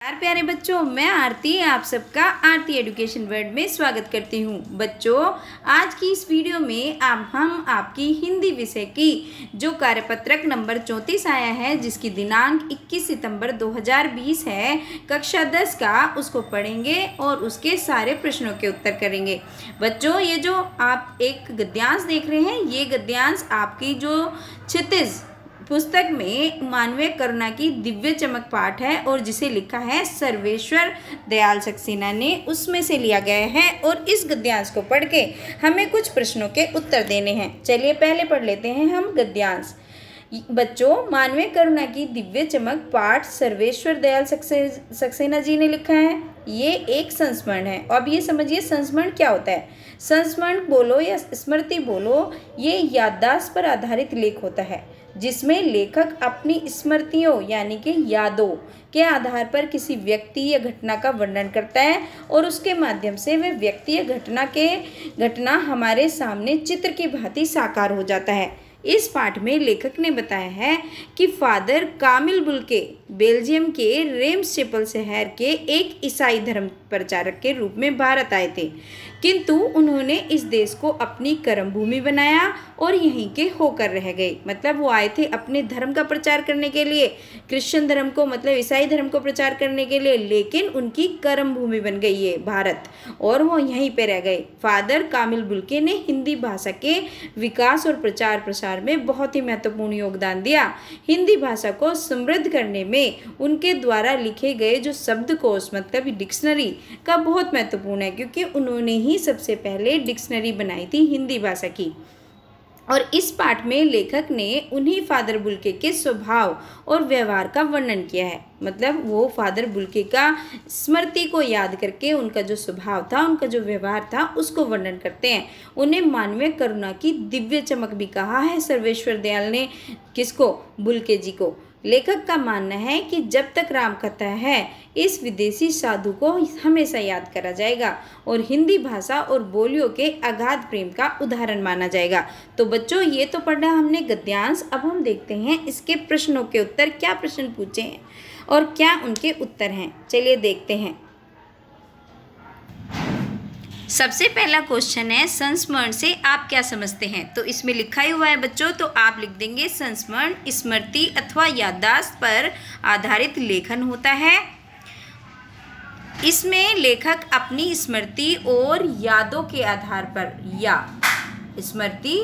प्यारे प्यारे बच्चों, मैं आरती आप सबका आरती एजुकेशन वर्ल्ड में स्वागत करती हूँ। बच्चों, आज की इस वीडियो में हम आपकी हिंदी विषय की जो कार्यपत्रक नंबर 34 आया है, जिसकी दिनांक 21 सितंबर 2020 है, कक्षा 10 का, उसको पढ़ेंगे और उसके सारे प्रश्नों के उत्तर करेंगे। बच्चों, ये जो आप एक गद्यांश देख रहे हैं, ये गद्यांश आपकी जो क्षितिज पुस्तक में मानवीय करुणा की दिव्य चमक पाठ है और जिसे लिखा है सर्वेश्वर दयाल सक्सेना ने, उसमें से लिया गया है। और इस गद्यांश को पढ़ के हमें कुछ प्रश्नों के उत्तर देने हैं। चलिए पहले पढ़ लेते हैं हम गद्यांश। बच्चों, मानवीय करुणा की दिव्य चमक पाठ सर्वेश्वर दयाल सक्सेना जी ने लिखा है। ये एक संस्मरण है। अब ये समझिए संस्मरण क्या होता है। संस्मरण बोलो या स्मृति बोलो, ये याददाश्त पर आधारित लेख होता है, जिसमें लेखक अपनी स्मृतियों यानी कि यादों के आधार पर किसी व्यक्ति या घटना का वर्णन करता है और उसके माध्यम से वह व्यक्ति या घटना हमारे सामने चित्र की भांति साकार हो जाता है। इस पाठ में लेखक ने बताया है कि फादर कामिल बुल्के बेल्जियम के रेम्सचेपल शहर के एक ईसाई धर्म प्रचारक के रूप में भारत आए थे, किंतु उन्होंने इस देश को अपनी कर्मभूमि बनाया और यहीं के होकर रह गए। मतलब वो आए थे अपने धर्म का प्रचार करने के लिए, क्रिश्चियन धर्म को, मतलब ईसाई धर्म को प्रचार करने के लिए, लेकिन उनकी कर्मभूमि बन गई ये भारत और वो यहीं पे रह गए। फादर कामिल बुल्के ने हिंदी भाषा के विकास और प्रचार प्रसार में बहुत ही महत्वपूर्ण योगदान दिया। हिंदी भाषा को समृद्ध करने में उनके द्वारा लिखे गए जो शब्दकोश, मतलब डिक्शनरी का बहुत महत्वपूर्ण है, क्योंकि उन्होंने ही सबसे पहले डिक्शनरी बनाई थी हिंदी भाषा की। और इस पाठ में लेखक ने उन्हीं फादर बुल्के के स्वभाव और व्यवहार का वर्णन किया है। मतलब वो फादर बुल्के का स्मृति को याद करके उनका जो स्वभाव था, उनका जो व्यवहार था, उसको वर्णन करते हैं। उन्हें मानवीय करुणा की दिव्य चमक भी कहा है सर्वेश्वर दयाल ने। किसको? बुल्के जी को। लेखक का मानना है कि जब तक रामकथा है, इस विदेशी साधु को हमेशा याद करा जाएगा और हिंदी भाषा और बोलियों के अगाध प्रेम का उदाहरण माना जाएगा। तो बच्चों, ये तो पढ़ा हमने गद्यांश। अब हम देखते हैं इसके प्रश्नों के उत्तर, क्या प्रश्न पूछे हैं और क्या उनके उत्तर हैं। चलिए देखते हैं। सबसे पहला क्वेश्चन है, संस्मरण से आप क्या समझते हैं? तो इसमें लिखा ही हुआ है बच्चों, तो आप लिख देंगे संस्मरण स्मृति अथवा याददाश्त पर आधारित लेखन होता है। इसमें लेखक अपनी स्मृति और यादों के आधार पर स्मृति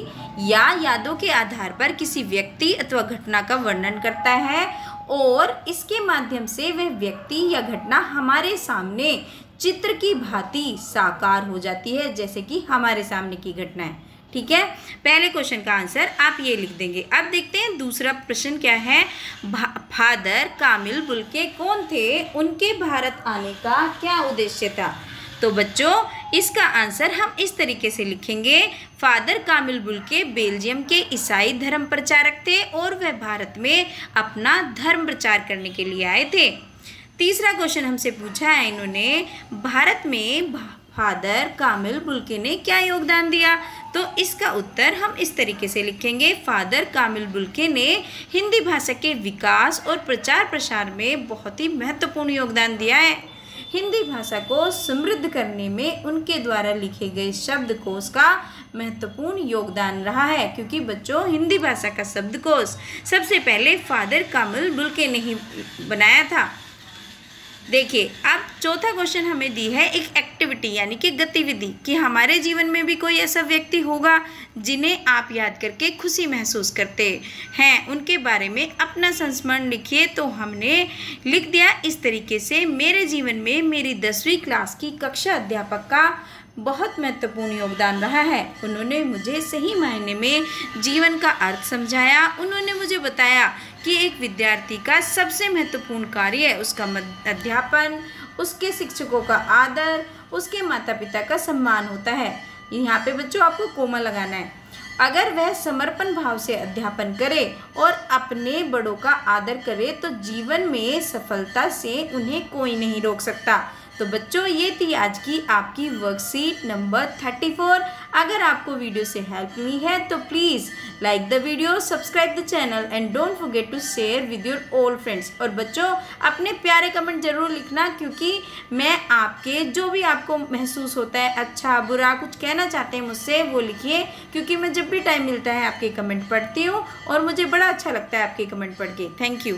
या यादों के आधार पर किसी व्यक्ति अथवा घटना का वर्णन करता है और इसके माध्यम से वह व्यक्ति या घटना हमारे सामने चित्र की भांति साकार हो जाती है, जैसे कि हमारे सामने की घटना है। ठीक है, पहले क्वेश्चन का आंसर आप ये लिख देंगे। अब देखते हैं दूसरा प्रश्न क्या है। फादर कामिल बुल्के कौन थे? उनके भारत आने का क्या उद्देश्य था? तो बच्चों, इसका आंसर हम इस तरीके से लिखेंगे। फादर कामिल बुल्के बेल्जियम के ईसाई धर्म प्रचारक थे और वह भारत में अपना धर्म प्रचार करने के लिए आए थे। तीसरा क्वेश्चन हमसे पूछा है इन्होंने, भारत में फादर कामिल बुल्के ने क्या योगदान दिया? तो इसका उत्तर हम इस तरीके से लिखेंगे। फादर कामिल बुल्के ने हिंदी भाषा के विकास और प्रचार प्रसार में बहुत ही महत्वपूर्ण योगदान दिया है। हिंदी भाषा को समृद्ध करने में उनके द्वारा लिखे गए शब्दकोश का महत्वपूर्ण योगदान रहा है, क्योंकि बच्चों हिंदी भाषा का शब्दकोश सबसे पहले फादर कामिल बुल्के ने ही बनाया था। देखिए, अब चौथा क्वेश्चन हमें दी है एक एक्टिविटी यानी कि गतिविधि, कि हमारे जीवन में भी कोई ऐसा व्यक्ति होगा जिन्हें आप याद करके खुशी महसूस करते हैं, उनके बारे में अपना संस्मरण लिखिए। तो हमने लिख दिया इस तरीके से, मेरे जीवन में मेरी 10वीं क्लास की कक्षा अध्यापक का बहुत महत्वपूर्ण योगदान रहा है। उन्होंने मुझे सही मायने में जीवन का अर्थ समझाया। उन्होंने मुझे बताया कि एक विद्यार्थी का सबसे महत्वपूर्ण कार्य है उसका अध्यापन, उसके शिक्षकों का आदर, उसके माता पिता का सम्मान होता है। यहाँ पे बच्चों आपको कोमा लगाना है। अगर वह समर्पण भाव से अध्यापन करे और अपने बड़ों का आदर करे तो जीवन में सफलता से उन्हें कोई नहीं रोक सकता। तो बच्चों ये थी आज की आपकी वर्कशीट नंबर 34। अगर आपको वीडियो से हेल्प मिली है तो please like the video, subscribe the channel and don't forget to share with your all friends. और बच्चों अपने प्यारे कमेंट ज़रूर लिखना, क्योंकि मैं आपके जो भी आपको महसूस होता है अच्छा बुरा कुछ कहना चाहते हैं मुझसे वो लिखिए, क्योंकि मैं जब भी टाइम मिलता है आपके कमेंट पढ़ती हूँ और मुझे बड़ा अच्छा लगता है आपके कमेंट पढ़ के। Thank you.